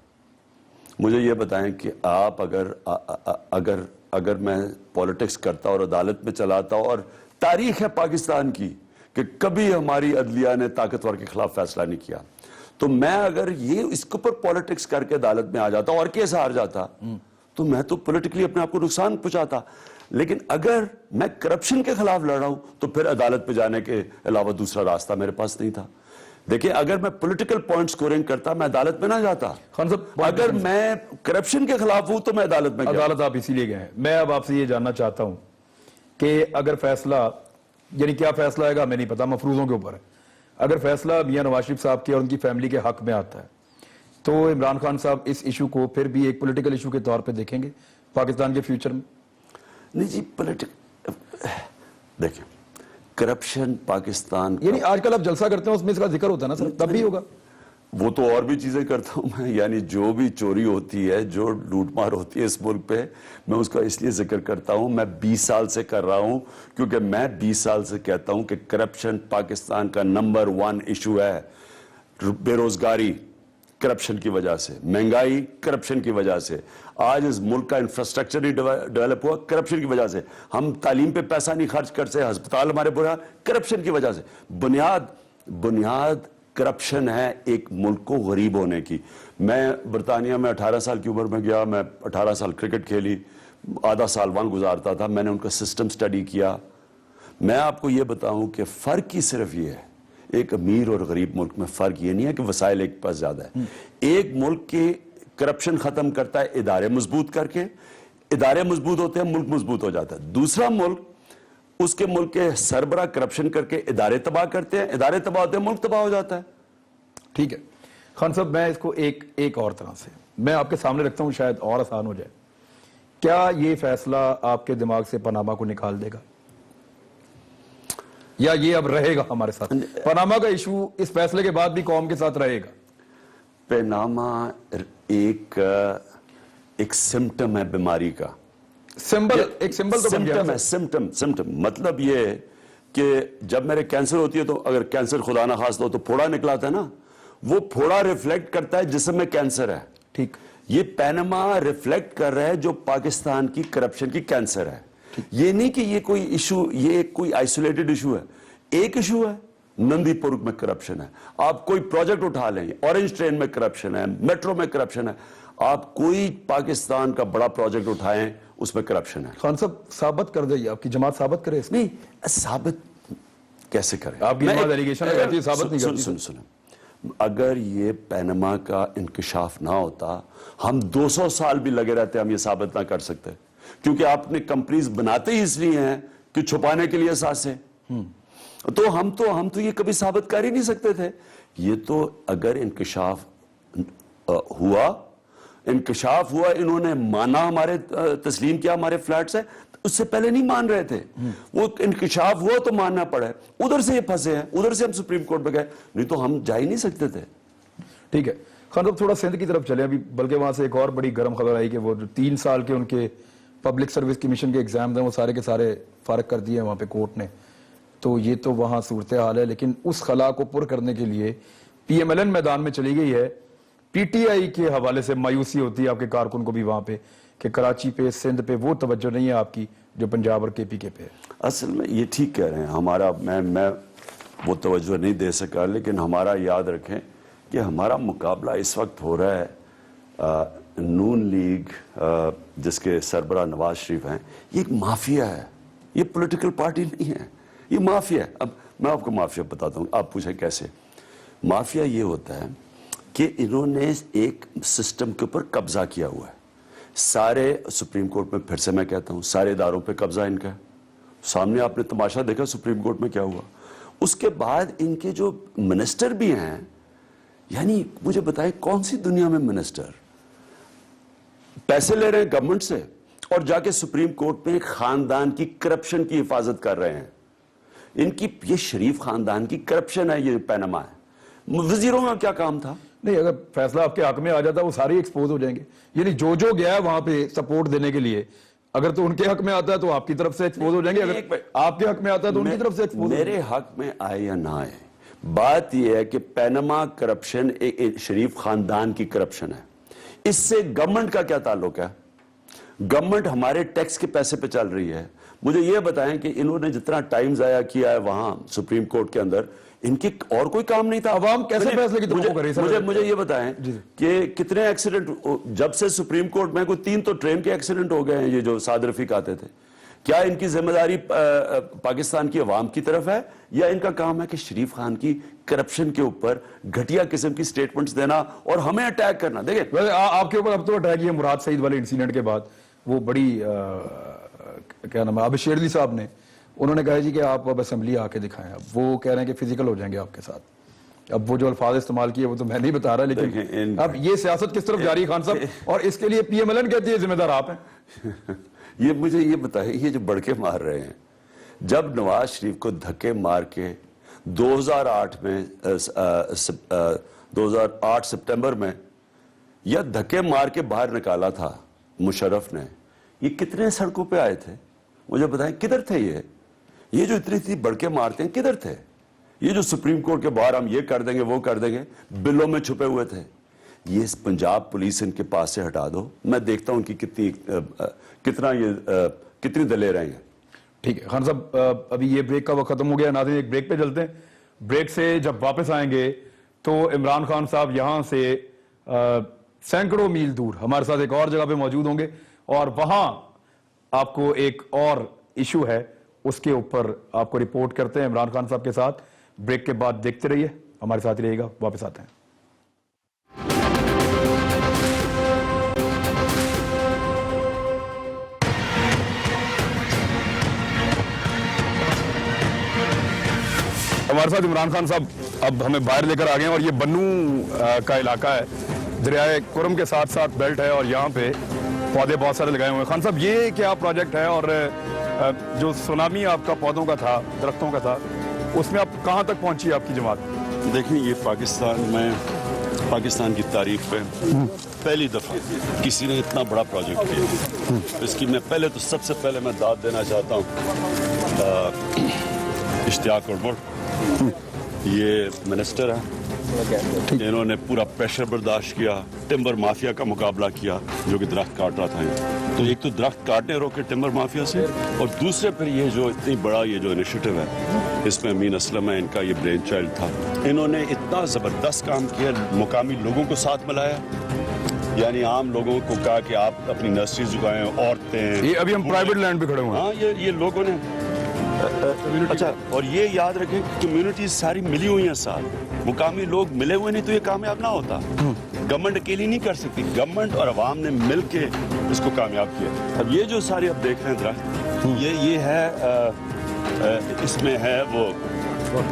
مجھے یہ بتائیں کہ آپ اگر میں پولیٹکس کرتا اور عدالت میں چلاتا, اور تاریخ ہے پاکستان کی کہ کبھی ہماری عدلیہ نے طاقتور کے خلاف فیصلہ نہیں کیا, تو میں اگر یہ اس کے اوپر پولیٹکس کر کے عدالت میں آ جاتا اور کیس ہار جاتا تو میں تو پولیٹیکلی اپنے آپ کو نقصان پہنچاتا. لیکن اگر میں کرپشن کے خلاف لڑ رہا ہوں تو پھر عدالت پہ جانے کے علاوہ دوسرا راستہ میرے پاس نہیں تھا. دیکھیں اگر میں پولیٹیکل پوائنٹ سکورنگ کرتا میں عدالت میں نہ جاتا, خان صاحب اگر میں کرپشن کے خلاف ہوں تو میں عدالت میں گیا. عدالت آپ اسی لیے گئے ہیں. میں اب آپ سے یہ جاننا چاہتا ہوں کہ اگر فیصلہ, یعنی کیا فیصلہ آئے گا ہمیں نہیں پتا, مفروضوں کے اوپر ہے, اگر فیصلہ میاں نواز شریف صاحب کے اور ان کی فیملی کے حق میں آتا ہے تو عمران خان صاحب اس ایشو کو پھر بھی ایک پولیٹیکل ایشو کے طور پہ دیکھیں گے پاکستان کے فیوچر میں؟ نہیں جی, دیکھیں کرپشن پاکستان, یعنی آج کل آپ جلسہ کرتے ہیں اس میں اس کا ذکر ہوتا ہے نا سر, تب بھی ہوگا. وہ تو اور بھی چیزیں کرتا ہوں میں, یعنی جو بھی چوری ہوتی ہے, جو لوٹ مار ہوتی ہے اس ملک پہ, میں اس کا اس لیے ذکر کرتا ہوں. میں 20 سال سے کر رہا ہوں کیونکہ میں 20 سال سے کہتا ہوں کہ کرپشن پاکستان کا نمبر 1 ایشو ہے. بے روزگاری کرپشن کی وجہ سے, مہنگائی کرپشن کی وجہ سے, آج اس ملک کا انفراسٹرکچر نہیں ڈیولپ ہوا کرپشن کی وجہ سے, ہم تعلیم پہ پیسہ نہیں خرچ کرتے, ہسپتال ہمارے برا کرپشن کی وجہ سے. بنیاد کرپشن ہے ایک ملک کو غریب ہونے کی. میں برطانیہ میں 18 سال کی عمر میں گیا, میں 18 سال کرکٹ کھیلی, آدھا سال وہاں گزارتا تھا, میں نے ان کا سسٹم سٹڈی کیا. میں آپ کو یہ بتاؤں کہ فرق ہی صرف یہ ہے, ایک امیر اور غریب ملک میں فرق یہ نہیں ہے کہ وسائل ایک پاس زیادہ ہے. ایک ملک کی کرپشن ختم کرتا ہے ادارے مضبوط کر کے, ادارے مضبوط ہوتے ہیں ملک مضبوط ہو جاتا ہے. دوسرا ملک, اس کے ملک کے سربراہ کرپشن کر کے ادارے تباہ کرتے ہیں, ادارے تباہ ہوتے ہیں ملک تباہ ہو جاتا ہے. ٹھیک ہے خان صاحب, میں اس کو ایک اور طرح سے میں آپ کے سامنے رکھتا ہوں, شاید اور آسان ہو جائے. کیا یہ فیصلہ آپ کے دماغ سے پاناما کو نکال دے گا, یا یہ اب رہے گا ہمارے ساتھ؟ پاناما کا ایشو اس فیصلے کے بعد بھی قوم کے ساتھ رہے گا. پاناما ایک سمٹم ہے بیماری کا, ایک سمبل تو بن گیا ہے. سمٹم مطلب یہ کہ جب میرے کینسر ہوتی ہے تو اگر کینسر خدا نہ خواستہ ہو تو پھوڑا نکلاتا ہے نا, وہ پھوڑا ریفلیکٹ کرتا ہے جسم میں کینسر ہے. ٹھیک, یہ پاناما ریفلیکٹ کر رہا ہے جو پاکستان کی کرپشن کی کینسر ہے. یہ نہیں کہ یہ کوئی ایشو, یہ کوئی آئسولیٹڈ ایشو ہے, ایک ایشو ہے نندی پور میں کرپشن ہے. آپ کوئی پروجیکٹ اٹھا لیں, اورنج ٹرین میں کرپشن ہے, میٹرو میں کرپشن ہے, آپ کوئی پاکستان کا بڑا پروجیکٹ اٹھائیں اس میں کرپشن ہے. خان صاحب ثابت کر دے, آپ کی جماعت ثابت کرے اس نہیں, ثابت کیسے کریں, آپ کی جماعت ایلیگیشن ہے ثابت نہیں کرتی. سنیں, اگر یہ پاناما کا انکشاف نہ ہوتا, ہم 200 سال بھی لگے رہتے ہم یہ ثابت نہ کر سکتے, کیونکہ آپ نے کمپنیز بناتے ہی اس لیے ہیں کہ چھپانے کے لیے سانسیں. تو ہم تو یہ کبھی ثابت کر ہی نہیں سکتے تھے. یہ تو اگر انکشاف ہوا, انہوں نے مانا, ہمارے تسلیم کیا ہمارے فلیٹس ہے, اس سے پہلے نہیں مان رہے تھے, وہ انکشاف ہوا تو ماننا پڑا ہے. ادھر سے یہ پھنسے ہیں, ادھر سے ہم سپریم کورٹ پہ گئے, نہیں تو ہم جا ہی نہیں سکتے تھے. ٹھیک ہے خان صاحب, تھوڑا سندھ کی طرف چلے ابھی, بلکہ وہاں سے ایک اور بڑی گرم خبر آئی کہ وہ جو 3 سال کے ان کے پبلک سروس کمیشن کے ایگزام تھے وہ سارے کے سارے فارغ کر دیے وہاں پہ کورٹ نے. تو یہ تو وہاں صورتحال ہے, لیکن اس خلا کو پر کرنے کے لیے پی ایم ایل این میدان میں چلی گئی ہے. پی ٹی آئی کے حوالے سے مایوسی ہوتی ہے آپ کے کارکن کو بھی وہاں پہ کہ کراچی پہ, سندھ پہ وہ توجہ نہیں ہے آپ کی جو پنجاب اور کے پی کے پہ ہے. اصل میں یہ ٹھیک کہہ رہے ہیں, ہمارا میں وہ توجہ نہیں دے سکا, لیکن ہمارا یاد رکھیں کہ ہمارا مقابلہ اس وقت ہو رہا ہے نون لیگ جس کے سربراہ نواز شریف ہیں. یہ ایک مافیا ہے, یہ پولیٹیکل پارٹی نہیں ہے, یہ مافیا ہے. اب میں آپ کو مافیا بتاتا ہوں, آپ پوچھیں کیسے. مافیا یہ ہوتا ہے کہ انہوں نے ایک سسٹم کے اوپر قبضہ کیا ہوا ہے. سارے سپریم کورٹ میں, پھر سے میں کہتا ہوں, سارے اداروں پہ قبضہ ان کا ہے. سامنے آپ نے تماشا دیکھا سپریم کورٹ میں کیا ہوا. اس کے بعد ان کے جو منسٹر بھی ہیں, یعنی مجھے بتائیں کون سی دنیا میں منسٹر پیسے لے رہے ہیں گورنمنٹ سے اور جا کے سپریم کورٹ میں ایک خاندان کی کرپشن کی حفاظت کر رہے ہیں. ان کی یہ شریف خاندان کی کرپشن ہے, یہ پاناما ہے. وزیروں کا کیا کام تھا؟ نہیں اگر فیصلہ آپ کے حق میں آ جاتا ہے وہ سارے ایکسپوز ہو جائیں گے. یعنی جو گیا ہے وہاں پہ سپورٹ دینے کے لیے, اگر تو ان کے حق میں آتا ہے تو آپ کی طرف سے ایکسپوز ہو جائیں گے, اگر آپ کے حق میں آتا ہے تو ان کی طرف سے ایکسپوز. میرے حق میں آئے یا نہ آئے, بات یہ ہے کہ پینما کرپشن ایک شریف خاندان کی کرپشن ہے. اس سے گورنمنٹ کا کیا تعلق ہے؟ گورنمنٹ ہمارے ٹیکس کے پیسے پہ چل رہی ہے. مجھے یہ بتائیں کہ انہوں نے جتنا ٹائم ضائع کیا ہے وہاں سپریم کورٹ کے اندر, ان کی اور کوئی کام نہیں تھا. عوام کیسے فیصلے کی توقع کرے سر؟ مجھے یہ بتائیں کہ کتنے ایکسیڈنٹ جب سے سپریم کورٹ میں کوئی 3 تو ٹرین کے ایکسیڈنٹ ہو گئے ہیں, یہ جو سعد رفیق آتے تھے. کیا ان کی ذمہ داری پاکستان کی عوام کی طرف ہے, یا ان کا کام ہے کہ شریف خان کی کرپشن کے اوپر گھٹیا قسم کی سٹیٹمنٹس دینا اور ہمیں اٹیک کرنا؟ دیکھیں آپ کے اوپر اب تو اٹیک یہ مراد سعید والے انسیڈنٹ کے بعد وہ بڑی کیا نام ہے عابد شیرلی صاحب نے, انہوں نے کہا جی کہ آپ اب اسمبلی آ کے دکھائیں. اب وہ کہہ رہے ہیں کہ فزیکل ہو جائیں گے آپ کے ساتھ. اب وہ جو الفاظ استعمال کیے وہ تو میں نہیں بتا رہا, لیکن اب یہ سیاست کس طرف جاری خان صاحب, اور اس کے لیے پی ایم ایل این کہتی ہے ذمہ دار آپ ہیں. یہ مجھے یہ بتائیں, یہ جو بڑکے مار رہے ہیں, جب نواز شریف کو دھکے مار کے 2008 میں 2008 سپٹمبر میں یا دھکے مار کے باہر نکالا تھا مشرف نے, یہ کتنے سڑکوں پہ آئے تھے؟ مجھے بتائیں کدھر تھے یہ جو اتنی بڑکے مارتے ہیں کدھر تھے؟ یہ جو سپریم کورٹ کے باہر ہم یہ کر دیں گے وہ کر دیں گے بلوں میں چھپے ہوئے تھے. یہ پنجاب پولیس ان کے پاس سے ہٹا دو, میں دیکھتا ہوں ان کی کتنی دلیر ہیں. ٹھیک ہے خان صاحب, ابھی یہ بریک کا وقت ختم ہو گیا. ناظرین ایک بریک پہ چلتے ہیں. بریک سے جب واپس آئیں گے تو عمران خان صاحب یہاں سے سینکڑوں میل دور ہمارے ساتھ ایک اور جگہ پہ موجود ہوں گے, اور وہاں آپ کو ایک اور ایشو ہے اس کے اوپر آپ کو رپورٹ کرتے ہیں عمران خان صاحب کے ساتھ. بریک کے بعد دیکھتے رہیے, ہمارے ساتھ ہی رہیے گا, واپس آتے ہیں. ہمارے ساتھ عمران خان صاحب اب ہمیں باہر لے کر آ گئے ہیں, اور یہ بنو کا علاقہ ہے, دریائے کرم کے ساتھ ساتھ بیلٹ ہے, اور یہاں پہ پودے بہت سارے لگائے ہوئے ہیں. خان صاحب یہ کیا پروجیکٹ ہے, اور جو سونامی آپ کا پودوں کا تھا, درختوں کا تھا, اس میں آپ کہاں تک پہنچی آپ کی جماعت؟ دیکھیں یہ پاکستان کی تاریخ پہ پہلی دفعہ کسی نے اتنا بڑا پروجیکٹ کیا. اس کی میں سب سے پہلے میں داد دینا چاہتا ہوں اشتیاق ارمڑ, یہ منسٹر ہیں, انہوں نے پورا پریشر برداشت کیا, ٹمبر مافیا کا مقابلہ کیا جو کہ درخت کاٹ رہا تھا. تو ایک تو درخت کاٹنے روکے ٹمبر مافیا سے, اور دوسرے پھر یہ جو اتنی بڑا یہ جو انیشیٹو ہے, اس میں امین اسلم ہے, ان کا یہ برین چائلڈ تھا. انہوں نے اتنا زبردست کام کیا, مقامی لوگوں کو ساتھ ملایا, یعنی عام لوگوں کو کہا کہ آپ اپنی نرسریز اگائیں, عورتیں. یہ ابھی ہم پرائیویٹ لینڈ پہ کھڑے ہوئے ہیں. ہاں یہ لوگوں نے اچھا, اور یہ یاد رکھیں کمیونٹیز ساری ملی ہوئی ہیں ساتھ, مقامی لوگ ملے ہوئے نہیں تو یہ کامیاب نہ ہوتا. گورنمنٹ اکیلی نہیں کر سکتی, گورنمنٹ اور عوام نے مل کے اس کو کامیاب کیا. اب یہ جو سارے اب دیکھ رہے ہیں درخت, یہ ہے اس میں ہے وہ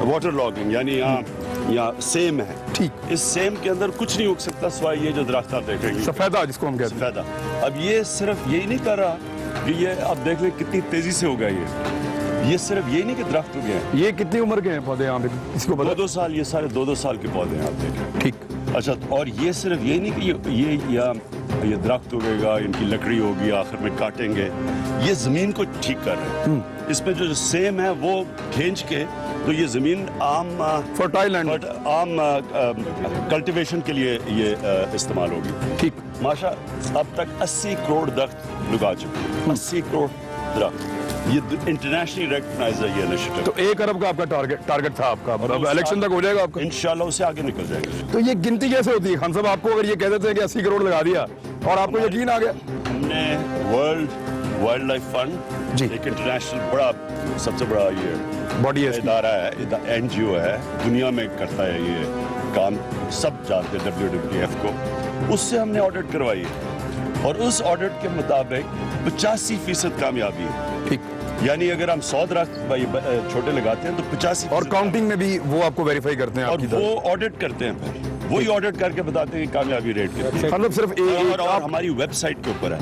واٹر لاگنگ, یعنی یہاں سیم ہے. ٹھیک, اس سیم کے اندر کچھ نہیں اگ سکتا سوائے یہ جو درخت آپ دیکھ رہے ہیں, سفیدہ جس کو ہم کہتے ہیں. سفیدہ. اب یہ صرف یہی نہیں کر رہا کہ یہ اب دیکھ لیں کتنی تیزی سے ہوگا. یہ صرف یہی نہیں کہ درخت ہو گئے ہیں. یہ کتنی عمر کے ہیں پودے یہاں پہ, اس کو بتا؟ 2 سال, یہ سارے 2 سال کے پودے ہیں آپ دیکھیں. ٹھیک, اچھا, اور یہ صرف یہی نہیں کہ یہ درخت اگے گا, ان کی لکڑی ہوگی, آخر میں کاٹیں گے. یہ زمین کو ٹھیک کر رہے ہیں. اس میں جو سیم ہے وہ کھینچ کے تو یہ زمین عام فرٹائل لینڈ, عام کلٹیویشن کے لیے یہ استعمال ہوگی. ٹھیک, ماشا اب تک 80 کروڑ درخت لگا چکے ہیں. 80 کروڑ درخت, یہ انٹرنیشنلی ریکگنائز ہے یہ انیشیٹو. تو 1 ارب کا آپ کا ٹارگٹ تھا آپ کا, مطلب الیکشن تک ہو جائے گا آپ کا انشاءاللہ, اسے آگے نکل جائے گا. تو یہ گنتی کیسے ہوتی ہے خان صاحب؟ آپ کو اگر یہ کہہ دیتے ہیں کہ 80 کروڑ لگا دیا اور آپ کو یقین آ گیا؟ ہم نے ورلڈ وائلڈ لائف فنڈ, ایک انٹرنیشنل بڑا سب سے بڑا یہ باڈی ادارہ ہے, NGO ہے, دنیا میں کرتا ہے یہ کام, سب جانتے ہیں WWF کو. اس سے ہم نے آڈٹ کروائی ہے, اور اس آڈٹ کے مطابق 85% کامیابی ہے. ٹھیک, یعنی اگر ہم 100 درخت چھوٹے لگاتے ہیں تو 85%. اور کاؤنٹنگ میں بھی وہ آپ کو ویریفائی کرتے ہیں, اور وہ آڈٹ کرتے ہیں, پھر وہی آڈٹ کر کے بتاتے ہیں کہ کامیابی ریٹ کتنی ہے. مطلب صرف اور ہماری ویب سائٹ کے اوپر ہے,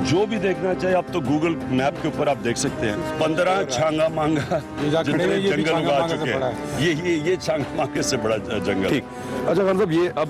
جو بھی دیکھنا چاہے آپ تو گوگل میپ کے اوپر آپ دیکھ سکتے ہیں. 15 چھانگا مانگا جنگل اگا چکے ہیں. یہ چھانگا مانگے سے بڑا جنگل. ٹھیک, اچھا خان صاحب, یہ اب